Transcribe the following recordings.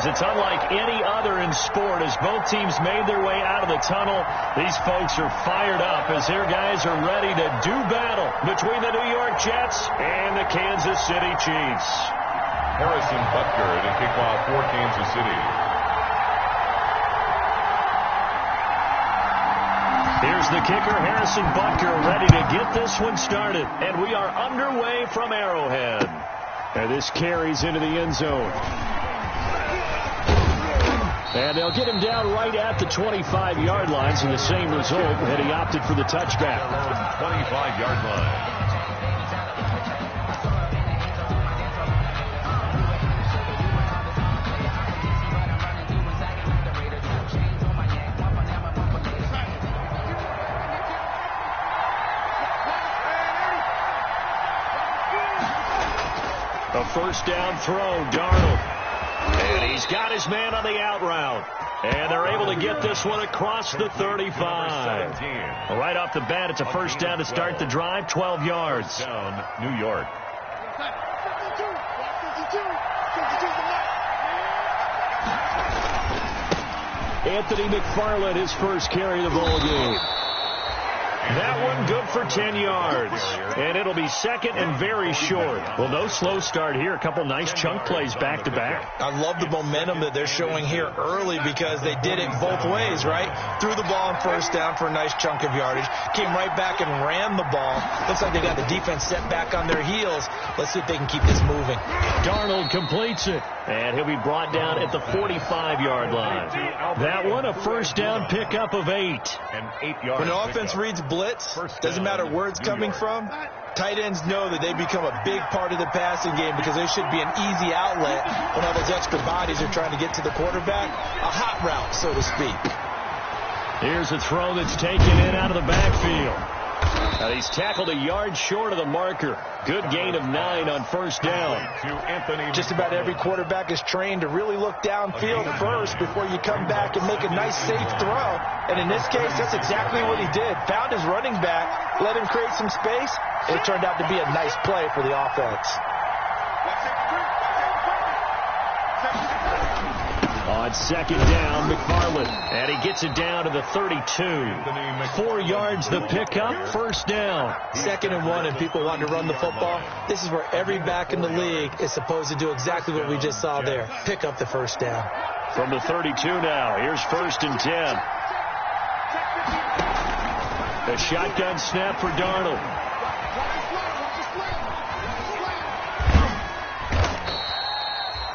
is. It's unlike any other in sport. As both teams made their way out of the tunnel, these folks are fired up as their guys are ready to do battle between the New York Jets and the Kansas City Chiefs. Harrison Butker to kick off for Kansas City. Here's the kicker, Harrison Butker, ready to get this one started. And we are underway from Arrowhead. And this carries into the end zone. And they'll get him down right at the 25-yard line, so the same result, and he opted for the touchback. 25-yard line. A first down throw, Darnold. And he's got his man on the out route. And they're able to get this one across the 35. Right off the bat, it's a first down to start the drive, 12 yards. Down, New York. Anthony McFarland, his first carry of the ball game. That one good for 10 yards. And it'll be second and very short. Well, no slow start here. A couple nice chunk plays back-to-back. I love the momentum that they're showing here early because they did it both ways, right? Threw the ball on first down for a nice chunk of yardage. Came right back and ran the ball. Looks like they got the defense set back on their heels. Let's see if they can keep this moving. Darnold completes it. And he'll be brought down at the 45-yard line. That one, a first down pickup of 8. When an offense reads blitz, doesn't matter where it's coming from, tight ends know that they become a big part of the passing game because they should be an easy outlet when all those extra bodies are trying to get to the quarterback. A hot route, so to speak. Here's a throw that's taken in out of the backfield. And he's tackled a yard short of the marker. Good gain of 9 on first down. Just about every quarterback is trained to really look downfield first before you come back and make a nice, safe throw. And in this case, that's exactly what he did. Found his running back, let him create some space. It turned out to be a nice play for the offense. On second down, McFarland. And he gets it down to the 32. 4 yards the pickup, first down. 2nd and 1, and people want to run the football. This is where every back in the league is supposed to do exactly what we just saw there. Pick up the first down. From the 32 now, here's 1st and 10. A shotgun snap for Darnold.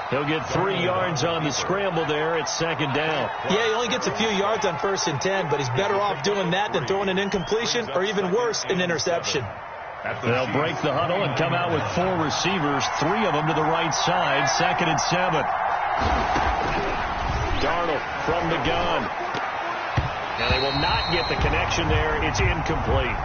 He'll get 3 yards on the scramble there. It's second down. Yeah, he only gets a few yards on 1st and 10, but he's better off doing that than throwing an incompletion or even worse, an interception. They'll break the huddle and come out with 4 receivers, 3 of them to the right side, 2nd and 7. Darnold from the gun. And they will not get the connection there. It's incomplete.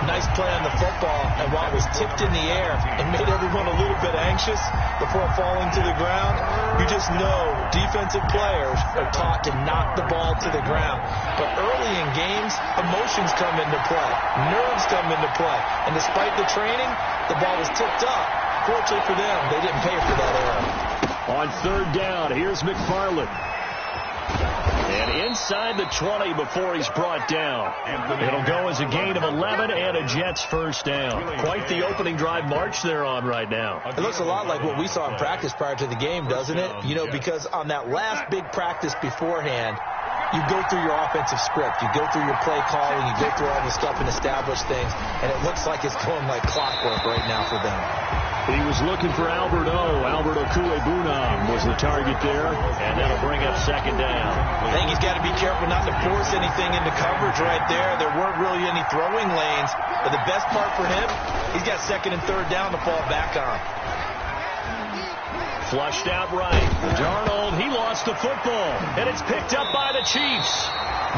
Nice play on the football, and while it was tipped in the air and made everyone a little bit anxious before falling to the ground, you just know defensive players are taught to knock the ball to the ground. But early in games, emotions come into play. Nerves come into play. And despite the training, the ball was tipped up. Fortunately for them, they didn't pay for that error. On 3rd down, here's McFarland. And inside the 20 before he's brought down. It'll go as a gain of 11 and a Jets first down. Quite the opening drive march they're on right now. It looks a lot like what we saw in practice prior to the game, doesn't it? You know, because on that last big practice beforehand, you go through your offensive script. You go through your play calling. You go through all the stuff and establish things. And it looks like it's going like clockwork right now for them. He was looking for Albert O. Albert Okuebunam was the target there, and that'll bring up second down. I think he's got to be careful not to force anything into coverage right there. There weren't really any throwing lanes, but the best part for him, he's got 2nd and 3rd down to fall back on. Flushed out right. Darnold, he lost the football, and it's picked up by the Chiefs.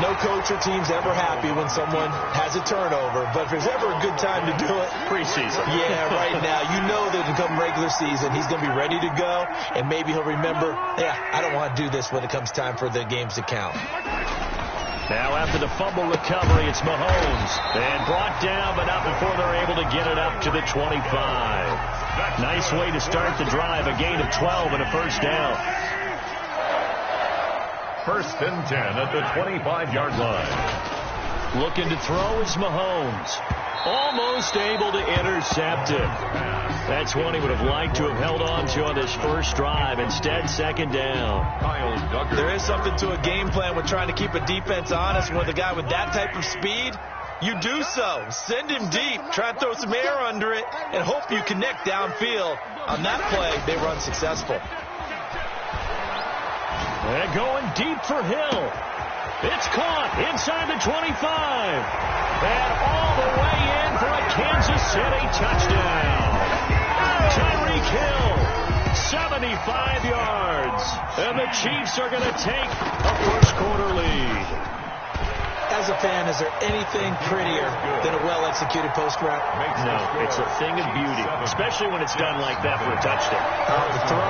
No coach or team's ever happy when someone has a turnover, but if there's ever a good time to do it, preseason. Yeah, right now. You know that come regular season, he's going to be ready to go, and maybe he'll remember, yeah, I don't want to do this when it comes time for the games to count. Now after the fumble recovery, it's Mahomes. And brought down, but not before they're able to get it up to the 25. Nice way to start the drive, a gain of 12 and a first down. First and 10 at the 25-yard line. Looking to throw is Mahomes. Almost able to intercept it. That's one he would have liked to have held on to on this first drive. Instead, second down. Kyle Duggar. There is something to a game plan with trying to keep a defense honest. With a guy with that type of speed, you do so. Send him deep. Try to throw some air under it and hope you connect downfield. On that play, they were unsuccessful. They're going deep for Hill. It's caught inside the 25. And all the way in for a Kansas City touchdown. Tyreek Hill, 75 yards. And the Chiefs are going to take a first-quarter lead. As a fan, is there anything prettier than a well-executed post route? No, it's a thing of beauty, especially when it's done like that for a touchdown. The throw,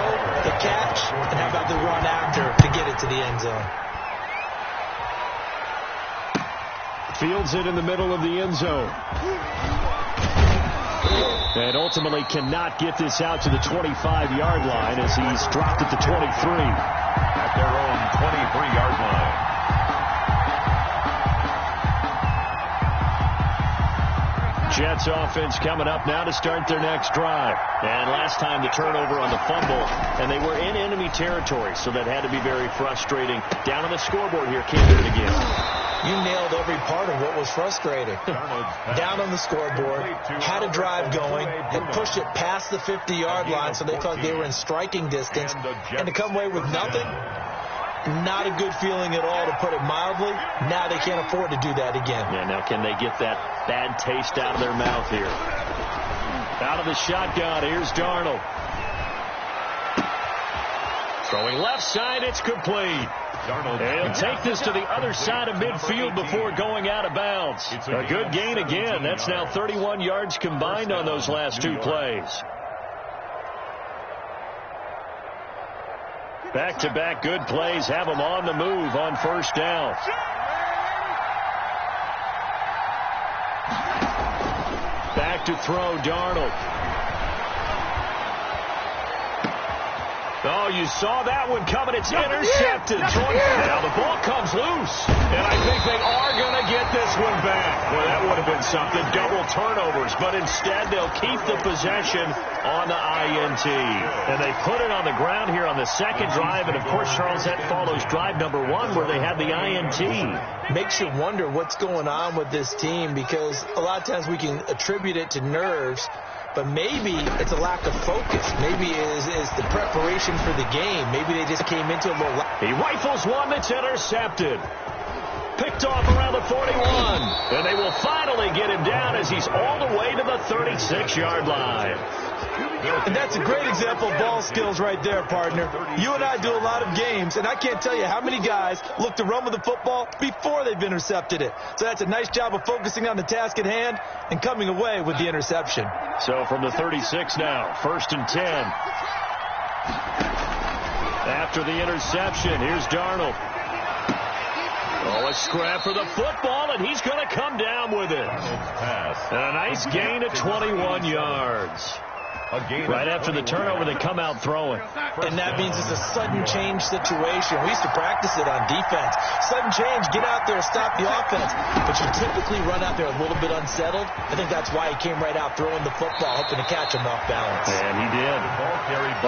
the catch, and how about the run after to get it to the end zone? Fields it in the middle of the end zone. And ultimately cannot get this out to the 25-yard line as he's dropped at the 23. At their own 23-yard line. Jets offense coming up now to start their next drive. And last time the turnover on the fumble, and they were in enemy territory, so that had to be very frustrating. Down on the scoreboard here, can't do it again. You nailed every part of what was frustrating. Down on the scoreboard, had a drive going, had pushed it past the 50-yard line, so they thought they were in striking distance, and to come away with nothing, not a good feeling at all, to put it mildly. Now they can't afford to do that again. Yeah, now can they get that bad taste out of their mouth here? Out of the shotgun, here's Darnold. Throwing left side, it's complete. He'll take this to the other side of midfield before going out of bounds. A good gain again. That's now 31 yards combined on those last two plays. Back-to-back good plays have them on the move on first down. Back to throw, Darnold. Oh, you saw that one coming. It's intercepted. Now the ball comes loose. And I think they are going to get this one back. Well, that would have been something. Double turnovers. But instead, they'll keep the possession on the INT. And they put it on the ground here on the second drive. And, of course, Charles, that follows drive number one where they had the INT. Makes you wonder what's going on with this team, because a lot of times we can attribute it to nerves. But maybe it's a lack of focus. Maybe it is the preparation for the game. Maybe they just came into a little... He rifles one that's intercepted. Picked off around the 41. And they will finally get him down as he's all the way to the 36-yard line. And that's a great example of ball skills right there, partner. You and I do a lot of games, and I can't tell you how many guys look to run with the football before they've intercepted it. So that's a nice job of focusing on the task at hand and coming away with the interception. So from the 36 now, first and 10. After the interception, here's Darnold. Oh, a scrap for the football, and he's going to come down with it. And a nice gain of 21 yards. Right after the turnover, they come out throwing. And that means it's a sudden change situation. We used to practice it on defense. Sudden change, get out there, stop the offense. But you typically run out there a little bit unsettled. I think that's why he came right out throwing the football, hoping to catch him off balance. And he did.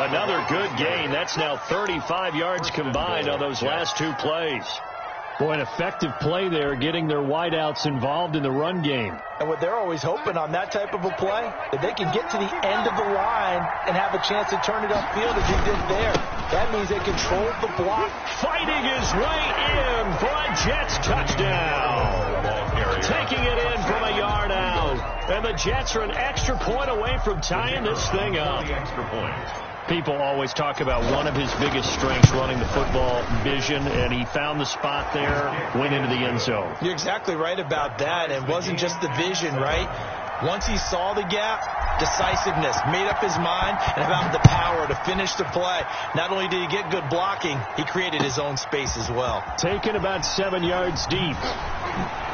Another good gain. That's now 35 yards combined on those last two plays. Boy, an effective play there, getting their wideouts involved in the run game. And what they're always hoping on that type of a play, that they can get to the end of the line and have a chance to turn it upfield as he did there. That means they control the block. Fighting his way in for a Jets touchdown. Taking it in from a yard out. And the Jets are an extra point away from tying this thing up. Extra point. People always talk about one of his biggest strengths, running the football, vision, and he found the spot there, went into the end zone. You're exactly right about that. It wasn't just the vision, right? Once he saw the gap, decisiveness, made up his mind, and about the power to finish the play. Not only did he get good blocking, he created his own space as well. Taken about 7 yards deep.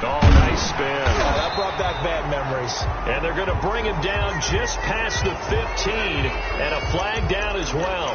Oh, nice spin. That brought back bad memories. And they're going to bring him down just past the 15, and a flag down as well.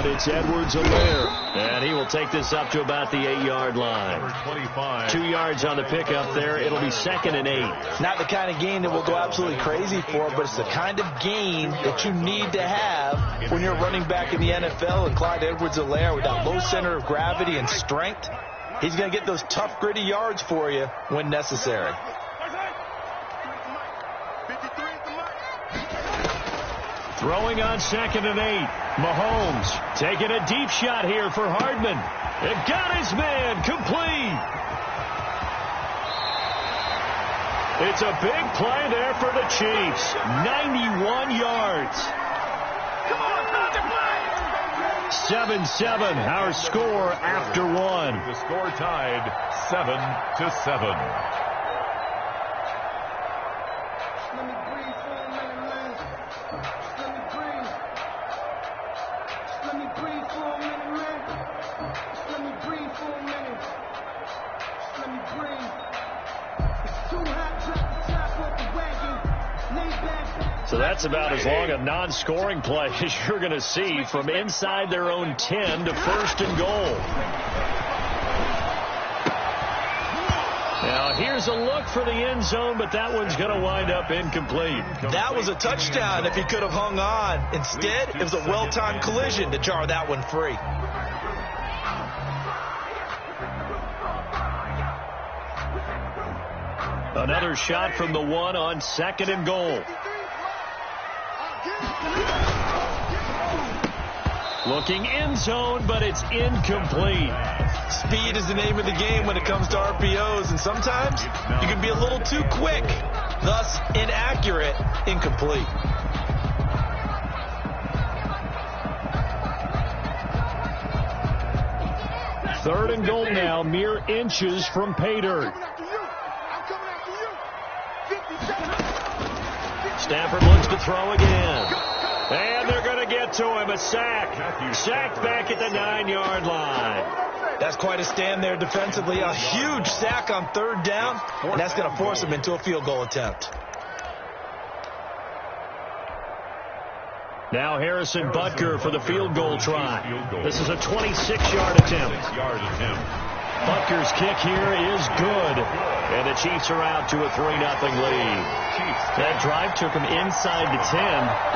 it. It's Edwards-Helaire. And he will take this up to about the 8-yard line. Number 25. 2 yards on the pickup there. It'll be 2nd and 8. Not the kind of gain that we'll go absolutely crazy for, but it's the kind of gain that you need to have when you're running back in the NFL. And Clyde Edwards-Helaire, with that low center of gravity and strength, he's going to get those tough, gritty yards for you when necessary. Throwing on 2nd and 8. Mahomes taking a deep shot here for Hardman. It got his man complete. It's a big play there for the Chiefs. 91 yards. 7-7, our score after 1. The score tied 7-7. So that's about as long a non-scoring play as you're going to see from inside their own 10 to 1st and goal. Now here's a look for the end zone, but that one's going to wind up incomplete. That was a touchdown if he could have hung on. Instead, it was a well-timed collision to jar that one free. Another shot from the 1 on 2nd and goal. Looking end zone, but it's incomplete. Speed is the name of the game when it comes to RPOs, and sometimes you can be a little too quick, thus inaccurate, incomplete. Third and goal now, mere inches from pay dirt. Stafford looks to throw again. And they're going to get to him. A sack. Sacked back at the 9-yard line. That's quite a stand there defensively. A huge sack on 3rd down, and that's going to force him into a field goal attempt. Now Harrison Butker for the field goal try. This is a 26-yard attempt. Butker's kick here is good. And the Chiefs are out to a 3-0 lead. That drive took them inside the 10.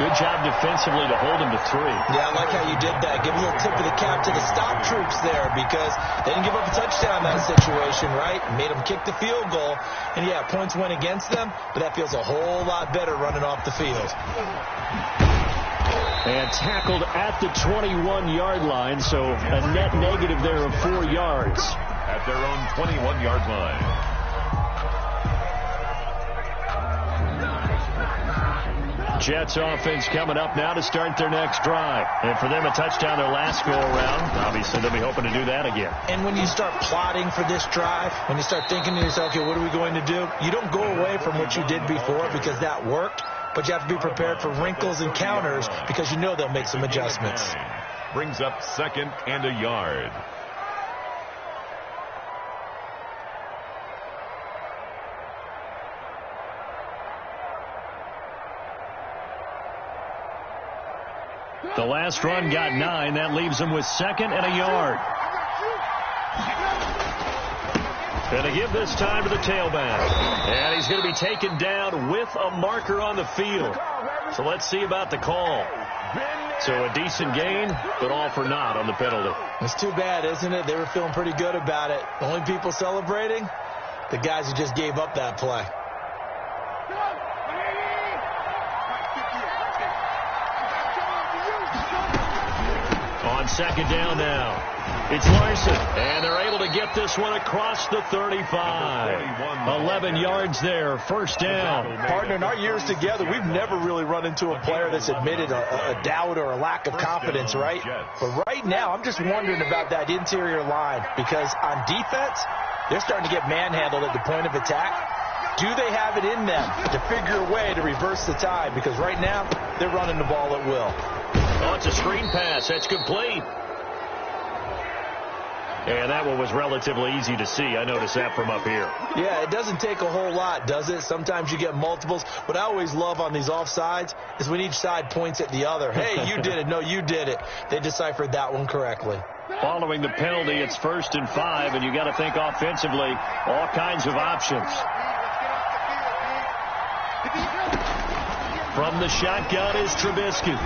Good job defensively to hold them to 3. Yeah, I like how you did that. Give a little tip of the cap to the stop troops there, because they didn't give up a touchdown in that situation, right? Made them kick the field goal. And, yeah, points went against them, but that feels a whole lot better running off the field. And tackled at the 21-yard line, so a net negative there of 4 yards. At their own 21-yard line. Jets offense coming up now to start their next drive. And for them, a touchdown their last go-around. Obviously, they'll be hoping to do that again. And when you start plotting for this drive, when you start thinking to yourself, okay, what are we going to do? You don't go away from what you did before because that worked, but you have to be prepared for wrinkles and counters because you know they'll make some adjustments. Brings up 2nd and a yard. The last run got 9. That leaves him with 2nd and a yard. Going to give this time to the tailback. And he's going to be taken down with a marker on the field. So let's see about the call. So a decent gain, but all for naught on the penalty. It's too bad, isn't it? They were feeling pretty good about it. The only people celebrating, the guys who just gave up that play. On 2nd down now, it's Larson, and they're able to get this one across the 35. 11 yards there, 1st down. Partner, in our years together, we've never really run into a player that's admitted a doubt or a lack of confidence, right? But right now, I'm just wondering about that interior line, because on defense, they're starting to get manhandled at the point of attack. Do they have it in them to figure a way to reverse the tide? Because right now, they're running the ball at will. Oh, it's a screen pass. That's complete. And that one was relatively easy to see. I noticed that from up here. Yeah, it doesn't take a whole lot, does it? Sometimes you get multiples. What I always love on these offsides is when each side points at the other. Hey, you did it. No, you did it. They deciphered that one correctly. Following the penalty, it's 1st and 5, and you got to think offensively, all kinds of options. From the shotgun is Trubisky.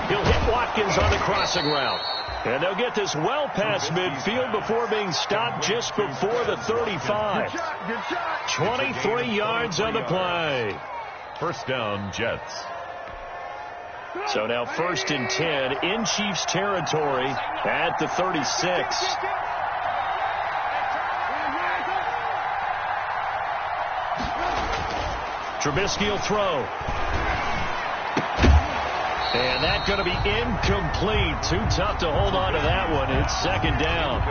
He'll hit Watkins on the crossing route. And they'll get this well past midfield before being stopped just before the 35. 23 yards on the play. First down, Jets. So now 1st and 10 in Chiefs territory at the 36. Trubisky will throw. And that's going to be incomplete. Too tough to hold on to that one. It's 2nd down.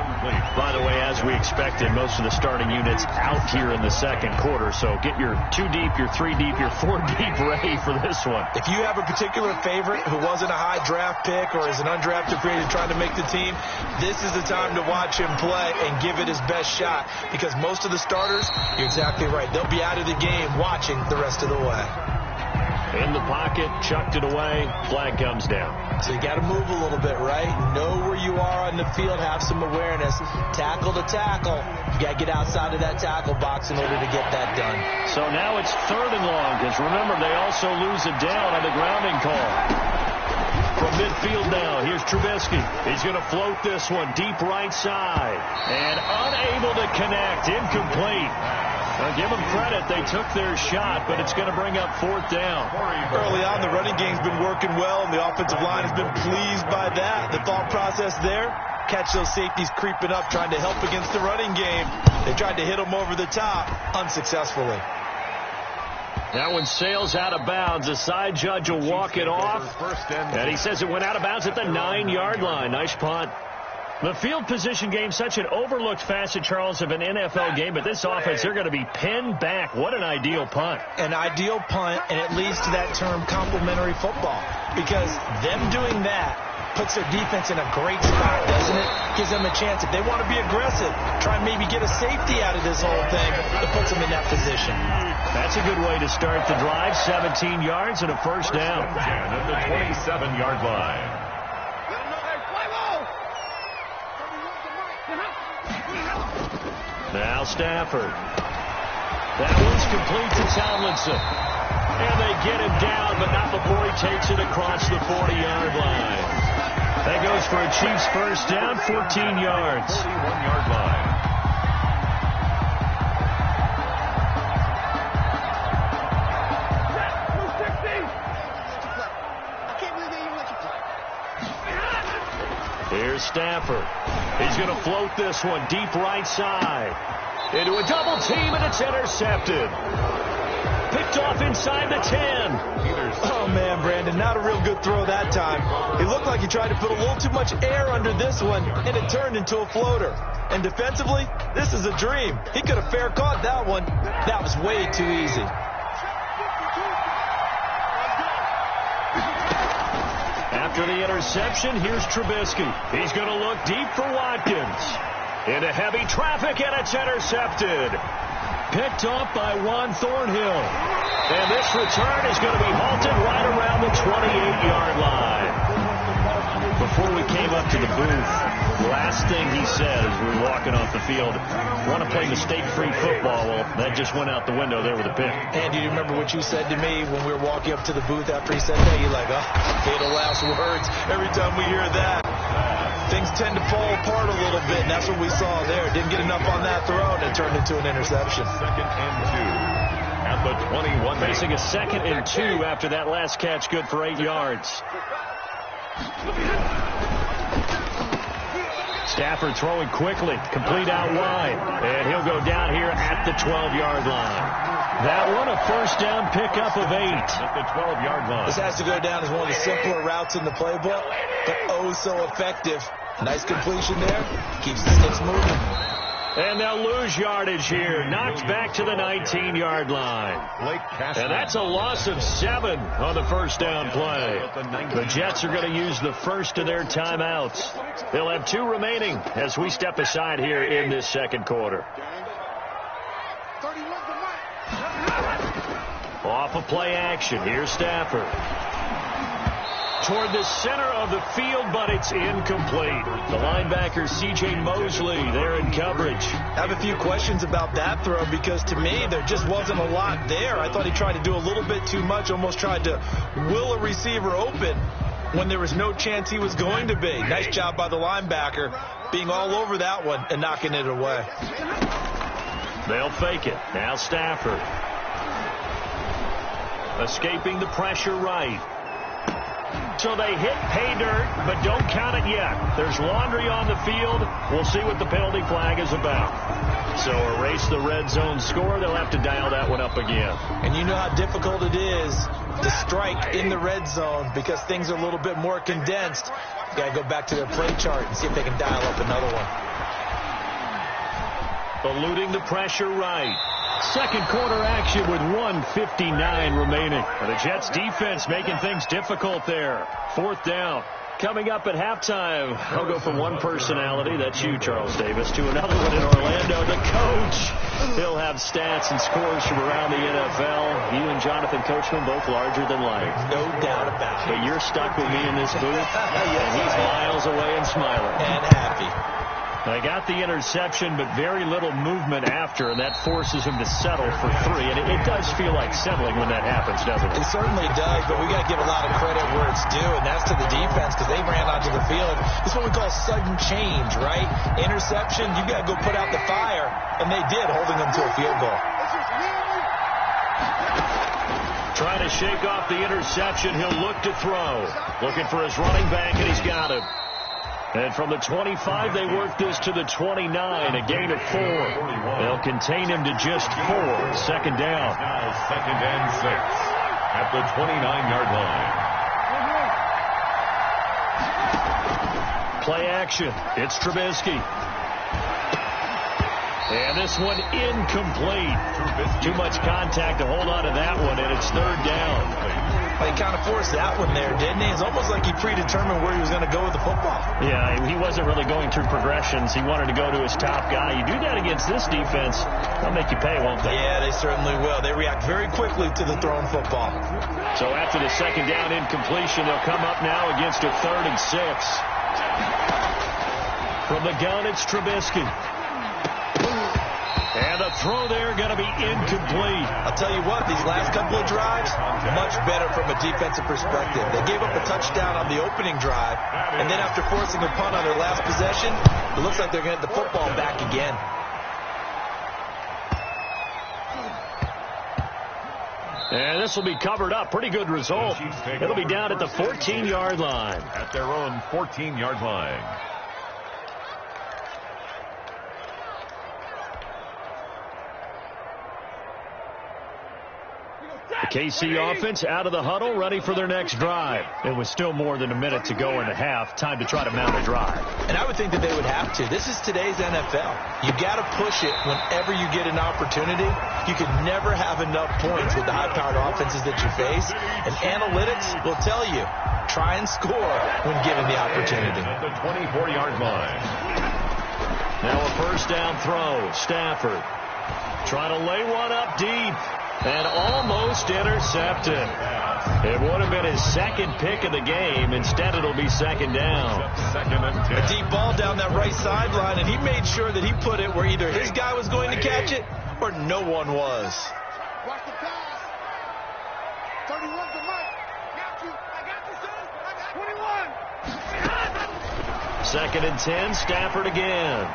By the way, as we expected, most of the starting units out here in the 2nd quarter. So get your 2 deep, your 3 deep, your 4 deep ready for this one. If you have a particular favorite who wasn't a high draft pick or is an undrafted free agent trying to make the team, this is the time to watch him play and give it his best shot. Because most of the starters, you're exactly right, they'll be out of the game watching the rest of the way. In the pocket, chucked it away, flag comes down. So you got to move a little bit, right? Know where you are on the field, have some awareness. Tackle to tackle. You got to get outside of that tackle box in order to get that done. So now it's 3rd and long, because remember, they also lose it down on the grounding call. From midfield now, here's Trubisky. He's going to float this one deep right side. And unable to connect, incomplete. Now, give them credit. They took their shot, but it's going to bring up 4th down. Early on, the running game's been working well, and the offensive line has been pleased by that. The thought process there, catch those safeties creeping up, trying to help against the running game. They tried to hit them over the top, unsuccessfully. That one sails out of bounds. The side judge will walk it off, and he says it went out of bounds at the 9-yard line. Nice punt. The field position game, such an overlooked facet, Charles, of an NFL game, but this offense, they're going to be pinned back. What an ideal punt. An ideal punt, and it leads to that term complementary football, because them doing that puts their defense in a great spot, doesn't it? Gives them a chance. If they want to be aggressive, try and maybe get a safety out of this whole thing, it puts them in that position. That's a good way to start the drive. 17 yards and a 1st down. At the 27-yard line. Now Stafford. That one's complete to Tomlinson. And they get him down, but not before he takes it across the 40-yard line. That goes for a Chiefs 1st down, 14 yards. 41-yard line. Here's Stafford. He's going to float this one deep right side. Into a double team, and it's intercepted. Picked off inside the 10. Oh, man, Brandon, not a real good throw that time. It looked like he tried to put a little too much air under this one, and it turned into a floater. And defensively, this is a dream. He could have fair caught that one. That was way too easy. After the interception, here's Trubisky. He's going to look deep for Watkins. Into heavy traffic, and it's intercepted. Picked off by Juan Thornhill. And this return is going to be halted right around the 28-yard line. Before we came up to the booth, last thing he said as we were walking off the field, want to play mistake-free football. Well, that just went out the window there with a pick. And do you remember what you said to me when we were walking up to the booth after he said that? You're like, oh, fatal last words. Every time we hear that, things tend to fall apart a little bit, and that's what we saw there. Didn't get enough on that throw, and it turned into an interception. 2nd and 2 at the 21. Facing a 2nd and 2 after that last catch, good for 8 yards. Stafford throwing quickly, complete out wide, and he'll go down here at the 12-yard line. That one a 1st down pickup of 8. At the 12-yard line. This has to go down as one of the simpler routes in the playbook, but oh so effective. Nice completion there. Keeps the sticks moving. And they'll lose yardage here. Knocked back to the 19-yard line. And that's a loss of 7 on the first down play. The Jets are going to use the first of their timeouts. They'll have 2 remaining as we step aside here in this second quarter. Off of play action. Here's Stafford. Toward the center of the field, but it's incomplete. The linebacker, C.J. Mosley, there in coverage. I have a few questions about that throw because, to me, there just wasn't a lot there. I thought he tried to do a little bit too much, almost tried to will a receiver open when there was no chance he was going to be. Nice job by the linebacker being all over that one and knocking it away. They'll fake it. Now Stafford. Escaping the pressure right. So they hit pay dirt, but don't count it yet. There's laundry on the field. We'll see what the penalty flag is about. So erase the red zone score. They'll have to dial that one up again. And you know how difficult it is to strike in the red zone because things are a little bit more condensed. You got to go back to their play chart and see if they can dial up another one. Eluding the pressure right. Second quarter action with 1:59 remaining. And the Jets defense making things difficult there. Fourth down. Coming up at halftime, I'll go from one personality, that's you, Charles Davis, to another one in Orlando, the coach. He'll have stats and scores from around the NFL. You and Jonathan Coachman both larger than life. No doubt about it. But you're stuck with me in this booth, and he's miles away and smiling. And happy. They got the interception, but very little movement after, and that forces him to settle for 3. And it does feel like settling when that happens, doesn't it? It certainly does, but we got to give a lot of credit where it's due, and that's to the defense because they ran onto the field. It's what we call sudden change, right? Interception, you got to go put out the fire, and they did, holding them to a field goal. Trying to shake off the interception, he'll look to throw. Looking for his running back, and he's got him. And from the 25, they work this to the 29, a gain of 4. They'll contain him to just 4. Second down. Now 2nd and 6 at the 29-yard line. Play action. It's Trubisky. And this one incomplete. Too much contact to hold on to that one, and it's 3rd down. He kind of forced that one there, didn't he? It's almost like he predetermined where he was going to go with the football. Yeah, he wasn't really going through progressions. He wanted to go to his top guy. You do that against this defense, they'll make you pay, won't they? Yeah, they certainly will. They react very quickly to the thrown football. So after the second down incompletion, they'll come up now against a 3rd and 6. From the gun, it's Trubisky. And the throw there going to be incomplete. I'll tell you what, these last couple of drives, much better from a defensive perspective. They gave up a touchdown on the opening drive, and then after forcing a punt on their last possession, it looks like they're going to get the football back again. And this will be covered up. Pretty good result. It'll be down at the 14-yard line. At their own 14-yard line. The KC offense out of the huddle, ready for their next drive. It was still more than a minute to go in the half. Time to try to mount a drive. And I would think that they would have to. This is today's NFL. You got to push it whenever you get an opportunity. You can never have enough points with the high-powered offenses that you face. And analytics will tell you, try and score when given the opportunity. At the 24-yard line. Now a first down throw. Stafford trying to lay one up deep. And almost intercepted. It would have been his second pick of the game. Instead, it'll be second down. 2nd and 10. A deep ball down that right sideline, and he made sure that he put it where either his guy was going to catch it or no one was. Watch the pass. 31 to Mike. Got you. I got you, son. I got 21. 2nd and 10. Stafford again.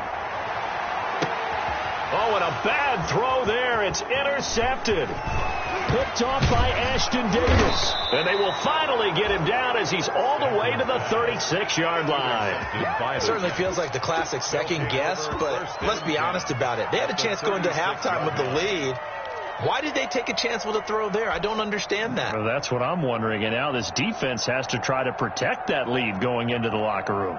Oh, and a bad throw there. It's intercepted. Picked off by Ashton Davis. And they will finally get him down as he's all the way to the 36-yard line. It certainly feels like the classic second guess, but let's be honest about it. They had a chance going to halftime with the lead. Why did they take a chance with a throw there? I don't understand that. Well, that's what I'm wondering. And now this defense has to try to protect that lead going into the locker room.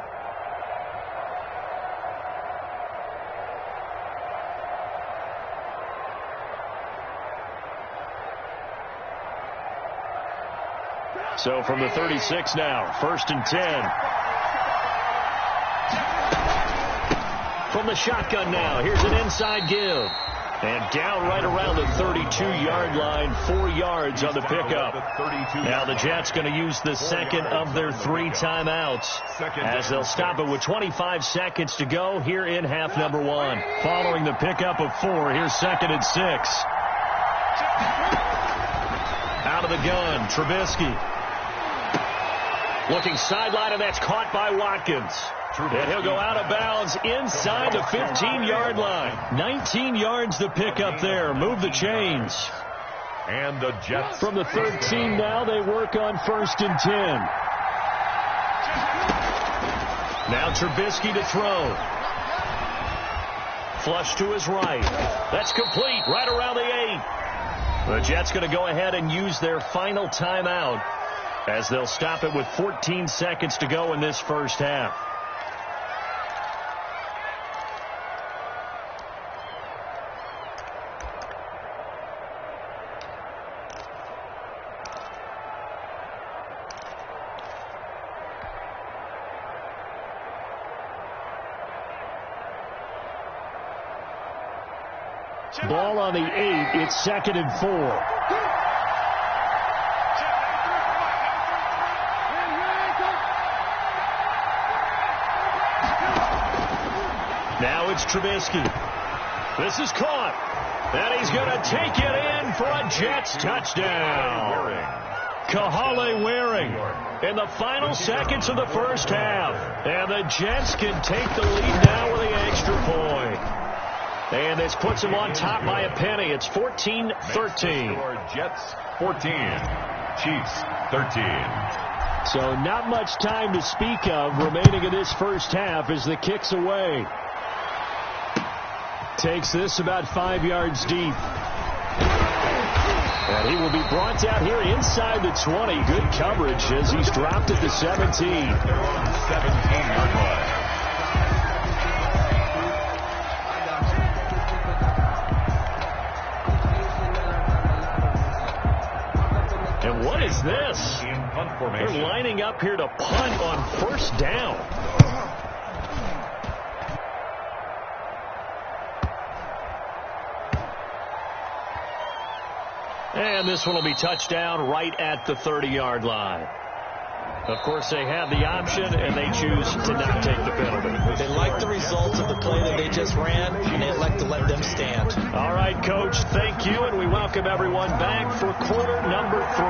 So from the 36 now, 1st and 10. From the shotgun now, here's an inside give. And down right around the 32-yard line, 4 yards on the pickup. Now the Jets going to use the second of their 3 timeouts as they'll stop it with 25 seconds to go here in half number 1. Following the pickup of 4, here's 2nd and 6. Out of the gun, Trubisky. Looking sideline, and that's caught by Watkins. And he'll go out of bounds inside the 15-yard line. 19 yards to pick up there. Move the chains. And the Jets. From the 13 now, they work on 1st and 10. Now Trubisky to throw. Flush to his right. That's complete right around the 8. The Jets going to go ahead and use their final timeout as they'll stop it with 14 seconds to go in this first half. Ball on the 8. It's 2nd and 4. Now it's Trubisky. This is caught. And he's going to take it in for a Jets touchdown. Kahale Waring in the final seconds of the first half. And the Jets can take the lead now with the extra point. And this puts them on top by a penny. It's 14-13. Jets 14, Chiefs 13. So not much time to speak of remaining in this first half as the kick's away. Takes this about 5 yards deep. And he will be brought down here inside the 20. Good coverage as he's dropped at the 17. 17-yard line. And what is this? They're lining up here to punt on 1st down. And this one will be touchdown right at the 30-yard line. Of course, they have the option, and they choose to not take the penalty. They like the results of the play that they just ran, and they elect to let them stand. All right, Coach, thank you, and we welcome everyone back for quarter number 3.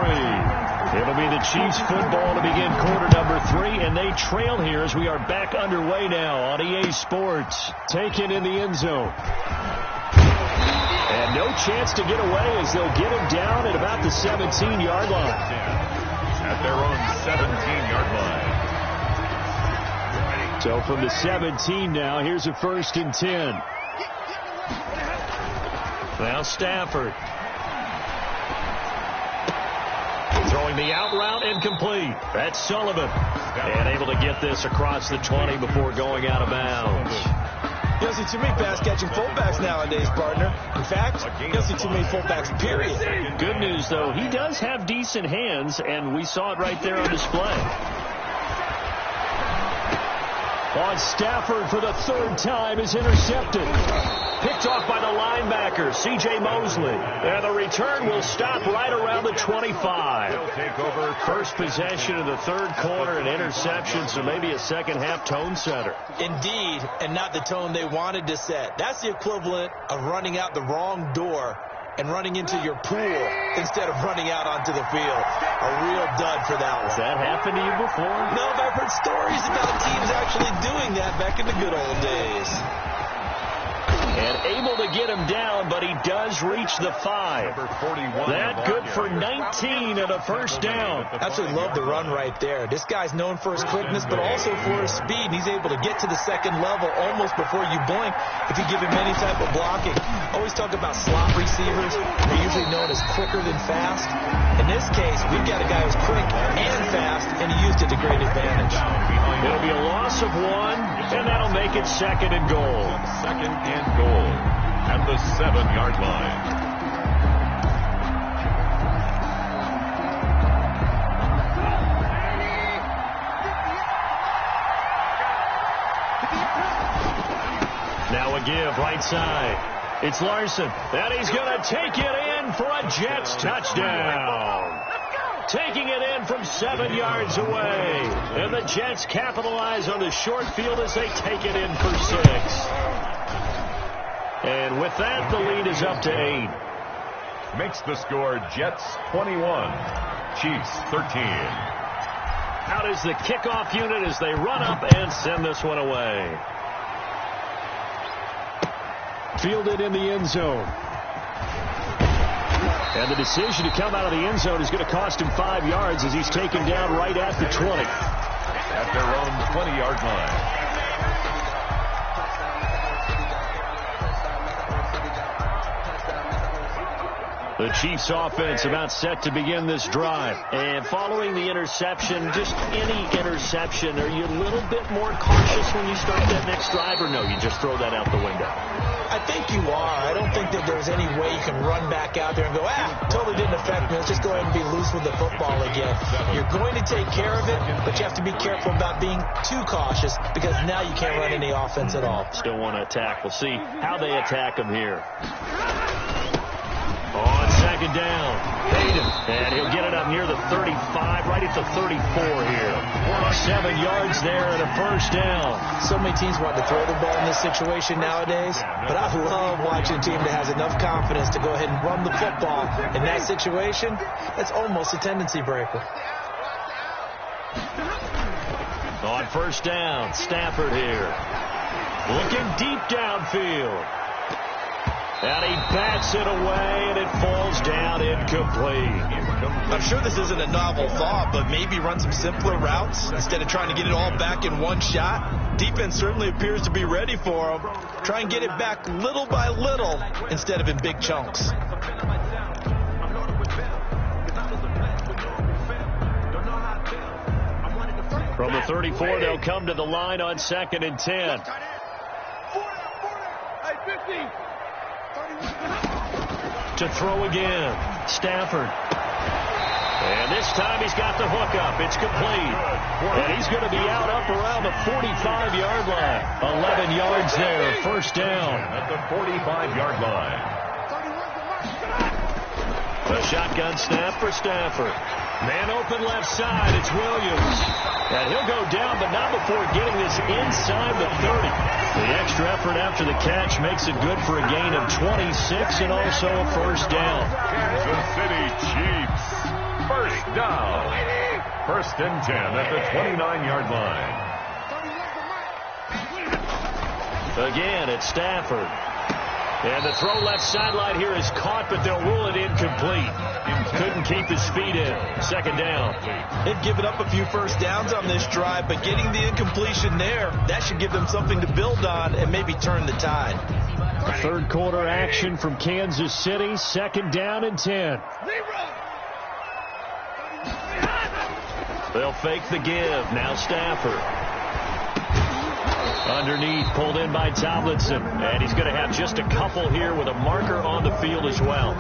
It'll be the Chiefs football to begin quarter number 3, and they trail here as we are back underway now on EA Sports. Taken in the end zone. And no chance to get away as they'll get him down at about the 17-yard line. At their own 17-yard line. So from the 17 now, here's a 1st and 10. Now Stafford. Throwing the out route incomplete. That's Sullivan. And able to get this across the 20 before going out of bounds. You don't see too many pass-catching fullbacks nowadays, partner. In fact, you don't see too many fullbacks, period. Good news, though, he does have decent hands, and we saw it right there on display. On Stafford for the 3rd time is intercepted. Picked off by the linebacker, C.J. Mosley. And the return will stop right around the 25. He'll take over. First possession of the 3rd quarter, an interception, so maybe a second-half tone setter. Indeed, and not the tone they wanted to set. That's the equivalent of running out the wrong door and running into your pool instead of running out onto the field. A real dud for that one. Has that happened to you before? No, but I've heard stories about teams actually doing that back in the good old days. And able to get him down, but he does reach the 5. That good for 19 and a 1st down. Absolutely love the run right there. This guy's known for his quickness, but also for his speed. And he's able to get to the 2nd level almost before you blink if you give him any type of blocking. Always talk about slot receivers. They're usually known as quicker than fast. In this case, we've got a guy who's quick and fast, and he used it to great advantage. It'll be a loss of 1, and that'll make it 2nd and goal. 2nd and goal. And the 7-yard line. Now a give right side. It's Larson, and he's going to take it in for a Jets touchdown. Taking it in from 7 yards away. And the Jets capitalize on the short field as they take it in for 6. And with that, the lead is up to 8. Makes the score Jets 21, Chiefs 13. Out is the kickoff unit as they run up and send this one away. Fielded in the end zone. And the decision to come out of the end zone is going to cost him 5 yards as he's taken down right at the 20. At their own 20-yard line. The Chiefs offense about set to begin this drive. And following the interception, just any interception, are you a little bit more cautious when you start that next drive, or no, you just throw that out the window? I think you are. I don't think that there's any way you can run back out there and go, totally didn't affect me. Let's just go ahead and be loose with the football again. You're going to take care of it, but you have to be careful about being too cautious because now you can't run any offense at all. Still want to attack. We'll see how they attack him here. On second down, Hayden, and he'll get it up near the 35, right at the 34 here. 7 yards there and a first down. So many teams want to throw the ball in this situation nowadays, but I love watching a team that has enough confidence to go ahead and run the football. In that situation, that's almost a tendency breaker. On first down, Stafford here. Looking deep downfield. And he bats it away, and it falls down incomplete. I'm sure this isn't a novel thought, but maybe run some simpler routes instead of trying to get it all back in one shot. Defense certainly appears to be ready for him. Try and get it back little by little instead of in big chunks. From the 34, they'll come to the line on 2nd and 10. To throw again, Stafford. And this time he's got the hook up. It's complete. And he's going to be out up around the 45-yard line. 11 yards there, first down. At the 45-yard line. A shotgun snap for Stafford. Man open left side, it's Williams. And he'll go down, but not before getting this inside the 30. The extra effort after the catch makes it good for a gain of 26 and also a first down. Kansas City Chiefs, first down. First and 10 at the 29-yard line. Again, it's Stafford. And the throw left sideline here is caught, but they'll rule it incomplete. Couldn't keep his feet in. Second down. They've given up a few first downs on this drive, but getting the incompletion there, that should give them something to build on and maybe turn the tide. Third quarter action from Kansas City. Second down and 10. They'll fake the give. Now Stafford. Underneath, pulled in by Tomlinson. And he's going to have just a couple here with a marker on the field as well.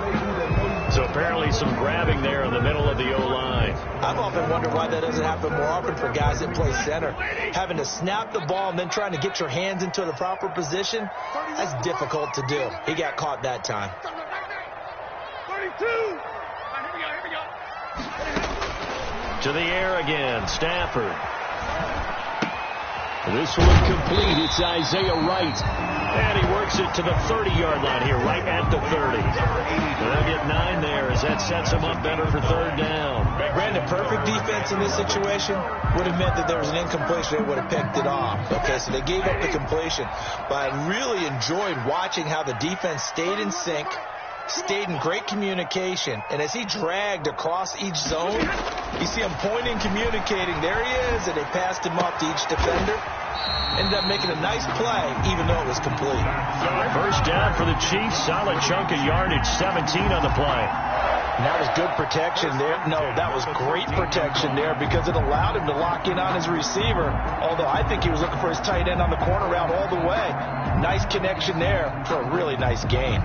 So apparently some grabbing there in the middle of the O-line. I've often wondered why that doesn't happen more often for guys that play center. Having to snap the ball and then trying to get your hands into the proper position, that's difficult to do. He got caught that time. 32. To the air again, Stafford. This one complete. It's Isaiah Wright. And he works it to the 30-yard line here, right at the 30. They'll get 9 there as that sets them up better for third down. Brandon, perfect defense in this situation would have meant that there was an incompletion. They would have picked it off. Okay, so they gave up the completion. But I really enjoyed watching how the defense stayed in sync, stayed in great communication. And as he dragged across each zone, you see him pointing, communicating. There he is, and they passed him off to each defender. Ended up making a nice play, even though it was complete. First down for the Chiefs. Solid chunk of yardage, 17 on the play. And that was good protection there. No, that was great protection there because it allowed him to lock in on his receiver. Although I think he was looking for his tight end on the corner route all the way. Nice connection there for a really nice gain.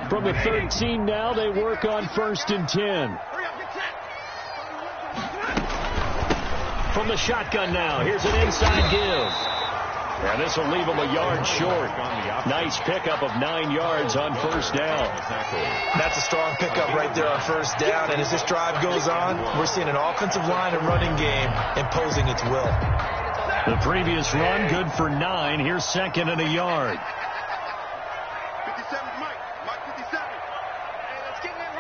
From the 13 now, they work on first and 10. From the shotgun now, here's an inside give. And this will leave him a yard short. Nice pickup of 9 yards on first down. That's a strong pickup right there on first down. And as this drive goes on, we're seeing an offensive line and running game imposing its will. The previous run, good for 9. Here's second and a yard. 57's Mike. Mike 57. Hey, let's get in that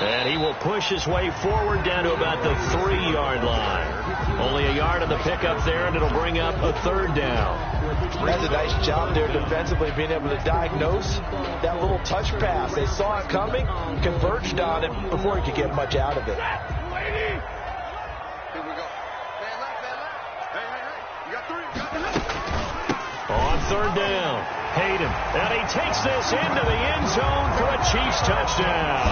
And he will push his way forward down to about the 3-yard line. Only a yard on the pickup there, and it'll bring up a third down. That's a nice job there defensively, being able to diagnose that little touch pass. They saw it coming, converged on it before he could get much out of it. Here we go. Fan left, fan left. Hey, hey, hey. You got 3. You got the left. On third down, Hayden. And he takes this into the end zone for a Chiefs touchdown.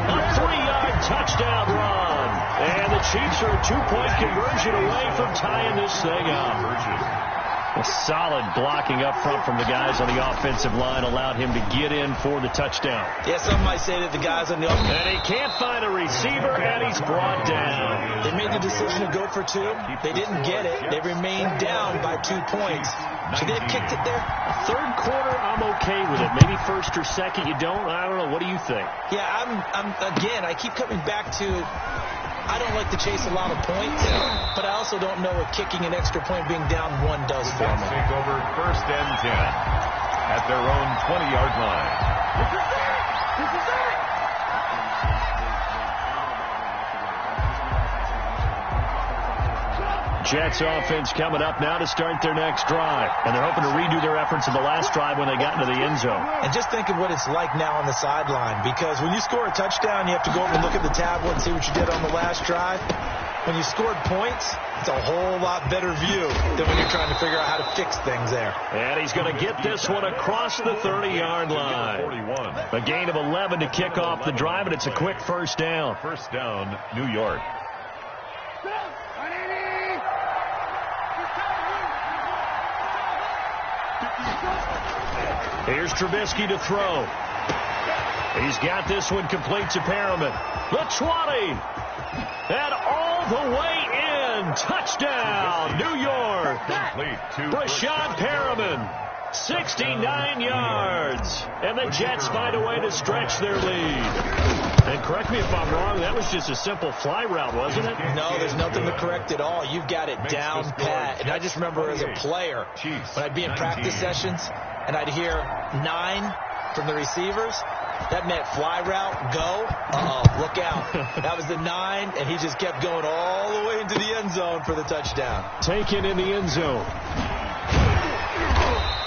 A 3-yard touchdown run. And the Chiefs are a 2-point conversion away from tying this thing up. A solid blocking up front from the guys on the offensive line allowed him to get in for the touchdown. Yeah, some might say that the guys on the offense. And he can't find a receiver, and he's brought down. They made the decision to go for 2. They didn't get it. They remained down by 2 points. Should they have kicked it there? Third quarter, I'm okay with it. Maybe first or second, you don't. I don't know. What do you think? Yeah, again, I keep coming back to, I don't like to chase a lot of points, but I also don't know what kicking an extra point being down 1 does for me. Take over first and 10 at their own 20-yard line. Jets offense coming up now to start their next drive. And they're hoping to redo their efforts in the last drive when they got into the end zone. And just think of what it's like now on the sideline, because when you score a touchdown, you have to go over and look at the tablet and see what you did on the last drive. When you scored points, it's a whole lot better view than when you're trying to figure out how to fix things there. And he's going to get this one across the 30-yard line. 41. A gain of 11 to kick off the drive, and it's a quick first down. First down, New York. Here's Trubisky to throw. He's got this one complete to Perriman. The 20. And all the way in. Touchdown, New York. Brashad Perriman. 69 yards. And the Jets find a way to stretch their lead. And correct me if I'm wrong, that was just a simple fly route, wasn't it? No, there's nothing to correct at all. You've got it down pat. And I just remember as a player, when I'd be in practice sessions, and I'd hear 9 from the receivers, that meant fly route, go. Look out. That was the 9, and he just kept going all the way into the end zone for the touchdown. Taken in the end zone.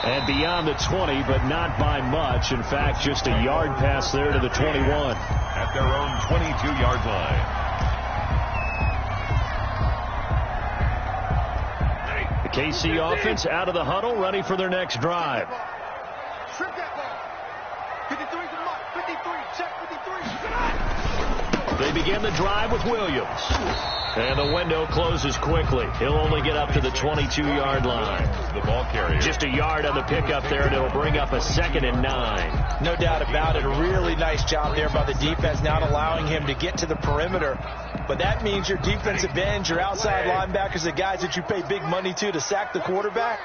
And beyond the 20, but not by much. In fact, just a yard pass there to the 21. At their own 22-yard line. The KC offense out of the huddle, ready for their next drive. Strip that ball. 53's a mark. 53. Check 53. They begin the drive with Williams. And the window closes quickly. He'll only get up to the 22-yard line. The ball carrier. Just a yard on the pickup there, and it'll bring up a 2nd and 9. No doubt about it. A really nice job there by the defense, not allowing him to get to the perimeter. But that means your defensive ends, your outside linebackers, the guys that you pay big money to sack the quarterback,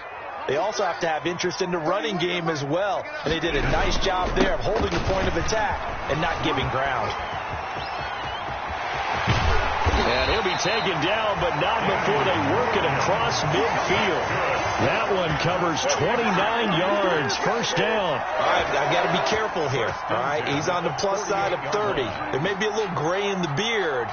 they also have to have interest in the running game as well. And they did a nice job there of holding the point of attack and not giving ground. And he'll be taken down, but not before they work it across midfield. That one covers 29 yards. First down. All right, I've got to be careful here. All right, he's on the plus side of 30. There may be a little gray in the beard,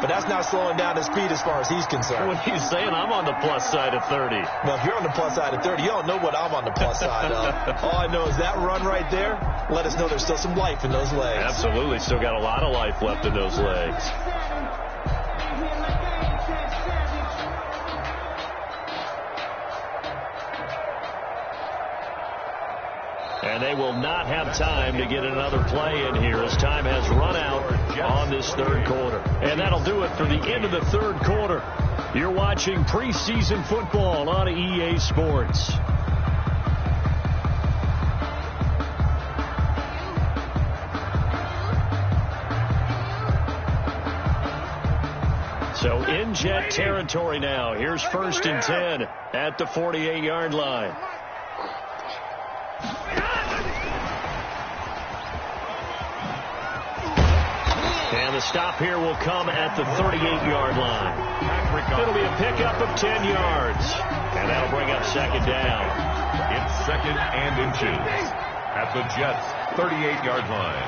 but that's not slowing down his speed as far as he's concerned. What are you saying? I'm on the plus side of 30. Well, if you're on the plus side of 30, you don't know what I'm on the plus side of. All I know is that run right there let us know there's still some life in those legs. Absolutely. Still got a lot of life left in those legs. And they will not have time to get another play in here as time has run out on this third quarter. And that'll do it for the end of the third quarter. You're watching preseason football on EA Sports. So in Jet territory now. Here's 1st and 10 at the 48-yard line. And the stop here will come at the 38-yard line. It'll be a pickup of 10 yards. And that'll bring up 2nd down. It's 2nd and inches at the Jets' 38-yard line.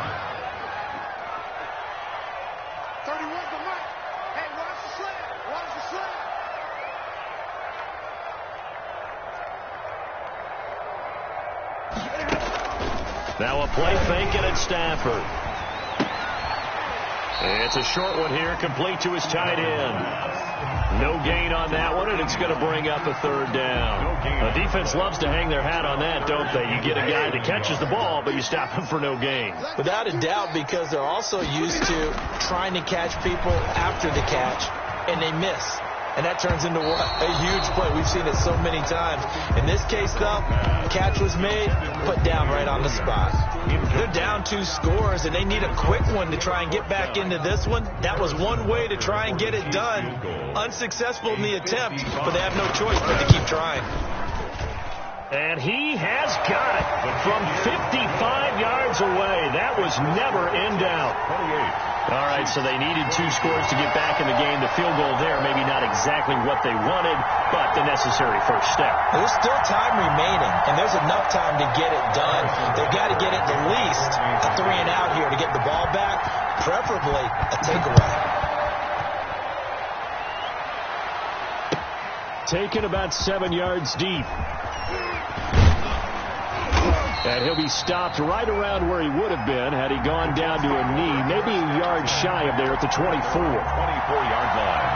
31's the mark. Hey, watch the slant. Watch the slant. Now a play fake, and it's Stafford. It's a short one here, complete to his tight end. No gain on that one, and it's going to bring up a 3rd down. The defense loves to hang their hat on that, don't they? You get a guy that catches the ball, but you stop him for no gain. Without a doubt, because they're also used to trying to catch people after the catch, and they miss. And that turns into what? A huge play. We've seen it so many times. In this case, though, catch was made, put down right on the spot. They're down 2 scores, and they need a quick one to try and get back into this one. That was one way to try and get it done. Unsuccessful in the attempt, but they have no choice but to keep trying. And he has got it from 55 yards away. That was never in doubt. 28. All right, so they needed 2 scores to get back in the game. The field goal there, maybe not exactly what they wanted, but the necessary first step. There's still time remaining, and there's enough time to get it done. They've got to get at least a 3 and out here to get the ball back, preferably a takeaway. Taken about 7 yards deep. And he'll be stopped right around where he would have been had he gone down to a knee, maybe a yard shy of there at the 24. 24-yard line.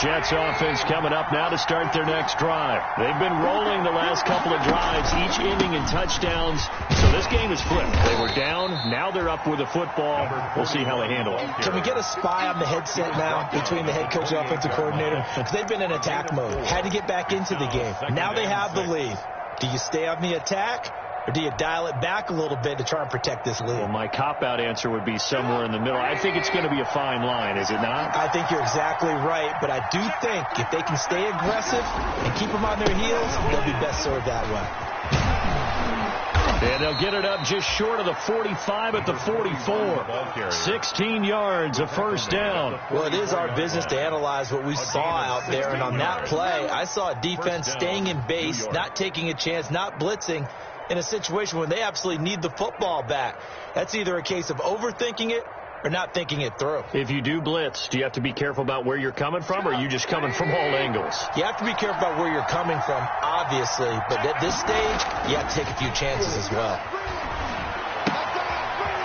Jets offense coming up now to start their next drive. They've been rolling the last couple of drives, each ending in touchdowns. So this game is flipped. They were down. Now they're up with the football. We'll see how they handle it. Can we get a spy on the headset now between the head coach and offensive coordinator? Because they've been in attack mode. Had to get back into the game. Now they have the lead. Do you stay on the attack, or do you dial it back a little bit to try and protect this lead? Well, my cop-out answer would be somewhere in the middle. I think it's going to be a fine line, is it not? I think you're exactly right, but I do think if they can stay aggressive and keep them on their heels, they'll be best served that way. And they'll get it up just short of the 45 at the 44. 16 yards, a first down. Well, it is our business to analyze what we saw out there. And on that play, I saw a defense staying in base, not taking a chance, not blitzing in a situation when they absolutely need the football back. That's either a case of overthinking it or not thinking it through. If you do blitz, do you have to be careful about where you're coming from, or are you just coming from all angles? You have to be careful about where you're coming from, obviously, but at this stage, you have to take a few chances as well.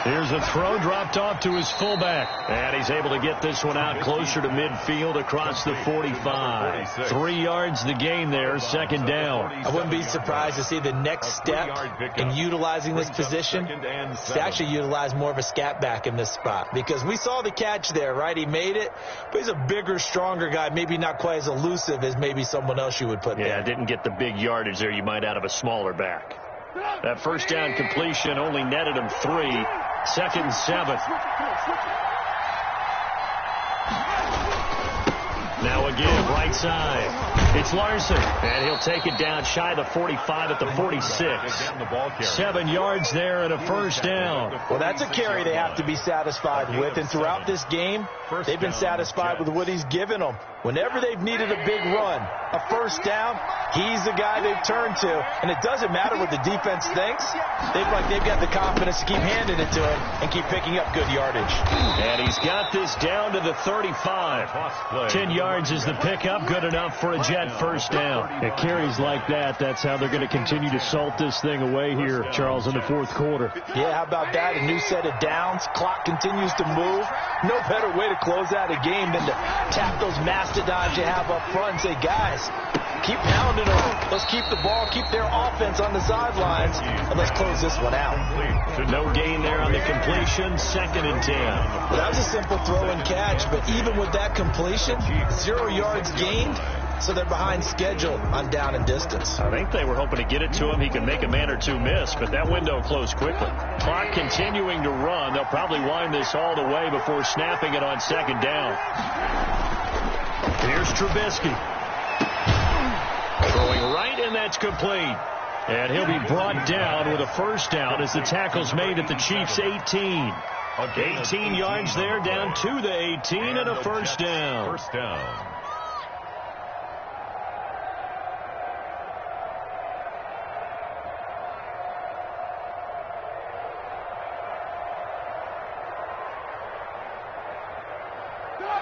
Here's a throw dropped off to his fullback. And he's able to get this one out closer to midfield across the 45. 3 yards the gain there, second down. I wouldn't be surprised to see the next step in utilizing this position to actually utilize more of a scat back in this spot. Because we saw the catch there, right? He made it, but he's a bigger, stronger guy, maybe not quite as elusive as maybe someone else you would put there. Yeah, didn't get the big yardage there you might out of a smaller back. That first down completion only netted him 3. Second and 7. Now again, right side. It's Larson, and he'll take it down shy of the 45 at the 46. 7 yards there and a first down. Well, that's a carry they have to be satisfied with, and throughout this game, they've been satisfied with what he's given them. Whenever they've needed a big run, a first down, he's the guy they've turned to. And it doesn't matter what the defense thinks. They've got the confidence to keep handing it to him and keep picking up good yardage. And he's got this down to the 35. 10 yards is the pickup, good enough for a Jet first down. It carries like that. That's how they're going to continue to salt this thing away here, Charles, in the fourth quarter. Yeah, how about that? A new set of downs. Clock continues to move. No better way to close out a game than to tap those mastodons you have up front and say, guys, keep pounding them. Let's keep the ball, keep their offense on the sidelines, and let's close this one out. No gain there on the completion, second and 10. Well, that was a simple throw and catch, but even with that completion, 0 yards gained, so they're behind schedule on down and distance. I think they were hoping to get it to him. He can make a man or two miss, but that window closed quickly. Clock continuing to run. They'll probably wind this all the way before snapping it on second down. Here's Trubisky. Throwing right, and that's complete. And he'll be brought down with a first down as the tackle's made at the Chiefs' 18. 18 yards there, down to the 18, and a first down. First down.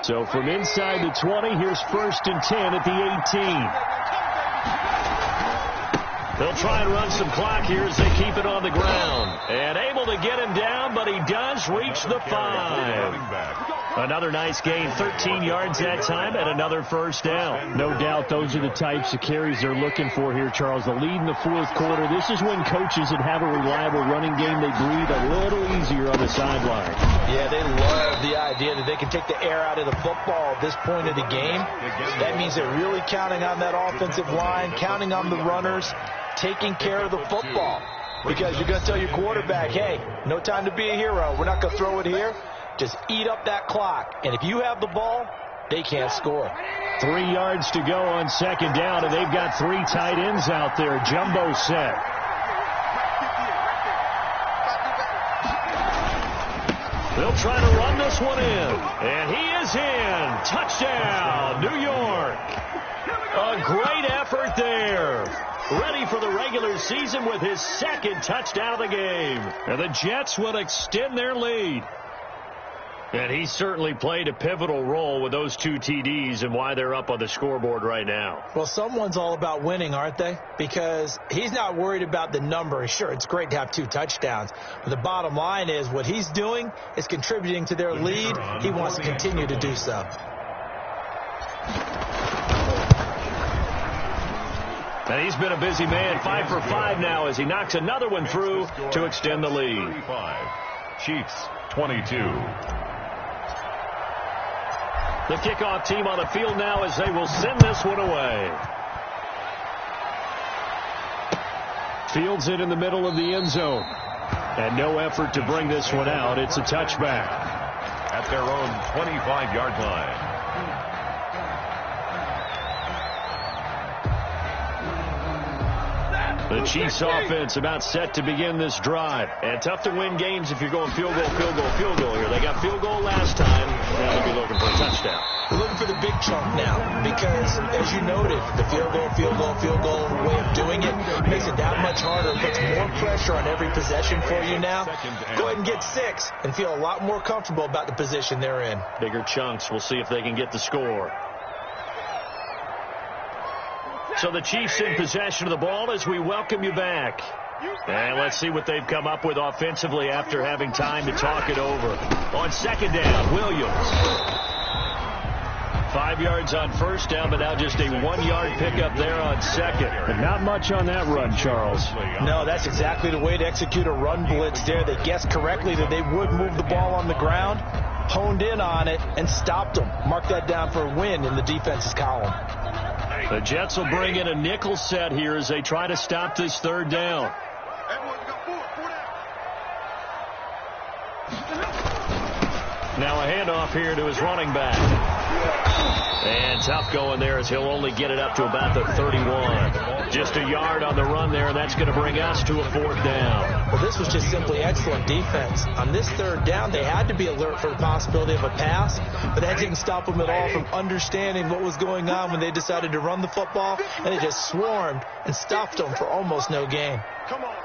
So from inside the 20, here's 1st and 10 at the 18. They'll try and run some clock here as they keep it on the ground. And able to get him down, but he does reach the 5. Another nice gain, 13 yards that time, and another first down. No doubt those are the types of carries they're looking for here, Charles. The lead in the fourth quarter. This is when coaches that have a reliable running game, they breathe a little easier on the sideline. Yeah, they love the idea that they can take the air out of the football at this point of the game. That means they're really counting on that offensive line, counting on the runners, taking care of the football. Because you're going to tell your quarterback, hey, no time to be a hero. We're not going to throw it here. Just eat up that clock. And if you have the ball, they can't score. 3 yards to go on second down, and they've got 3 tight ends out there. Jumbo set. They'll try to run this one in. And he is in. Touchdown, New York. A great effort there. Ready for the regular season with his 2nd touchdown of the game. And the Jets will extend their lead. And he certainly played a pivotal role with those 2 TDs and why they're up on the scoreboard right now. Well, someone's all about winning, aren't they? Because he's not worried about the number. Sure, it's great to have 2 touchdowns. But the bottom line is what he's doing is contributing to their lead. He wants to continue to do so. And he's been a busy man, 5 for 5 now as he knocks another one through to extend the lead. 35. Chiefs 22. The kickoff team on the field now as they will send this one away. Fields it in the middle of the end zone. And no effort to bring this one out. It's a touchback. At their own 25-yard line. The Chiefs offense about set to begin this drive. And tough to win games if you're going field goal, field goal, field goal here. They got field goal last time. Now they'll be looking for a touchdown. They're looking for the big chunk now because, as you noted, the field goal way of doing it makes it that much harder. It puts more pressure on every possession for you now. Go ahead and get 6 and feel a lot more comfortable about the position they're in. Bigger chunks. We'll see if they can get the score. So the Chiefs in possession of the ball as we welcome you back. And let's see what they've come up with offensively after having time to talk it over. On second down, Williams. 5 yards on first down, but now just a 1-yard pickup there on second. But not much on that run, Charles. No, that's exactly the way to execute a run blitz there. They guessed correctly that they would move the ball on the ground, honed in on it, and stopped them. Mark that down for a win in the defense's column. The Jets will bring in a nickel set here as they try to stop this third down. Now a handoff here to his running back. And tough going there as he'll only get it up to about the 31. Just a yard on the run there, and that's going to bring us to a 4th down. Well, this was just simply excellent defense. On this third down, they had to be alert for the possibility of a pass, but that didn't stop them at all from understanding what was going on when they decided to run the football, and they just swarmed and stopped them for almost no gain. Come on.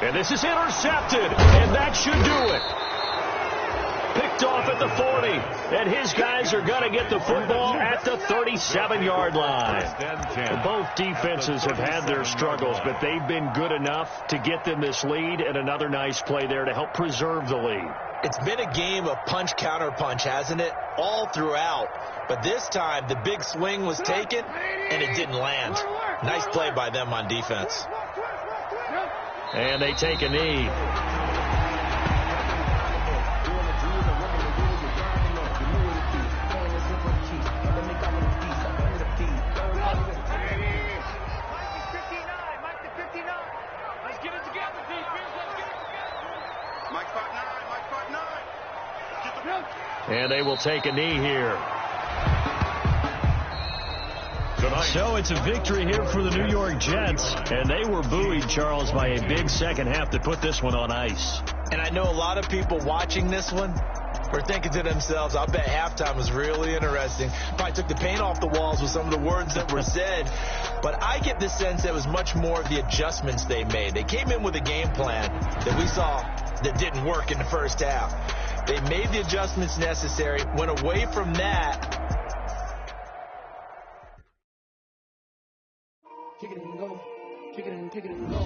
And this is intercepted, and that should do it. Picked off at the 40, and his guys are going to get the football at the 37-yard line. Both defenses have had their struggles, but they've been good enough to get them this lead, and another nice play there to help preserve the lead. It's been a game of punch-counter-punch, hasn't it? All throughout. But this time, the big swing was taken, and it didn't land. Nice play by them on defense. And they take a knee. And they will take a knee here. So it's a victory here for the New York Jets, and they were buoyed, Charles, by a big second half to put this one on ice. And I know a lot of people watching this one were thinking to themselves, I bet halftime was really interesting. Probably took the paint off the walls with some of the words that were said. But I get the sense that it was much more of the adjustments they made. They came in with a game plan that we saw that didn't work in the first half. They made the adjustments necessary, went away from that. Kick it and go. Kick it and go.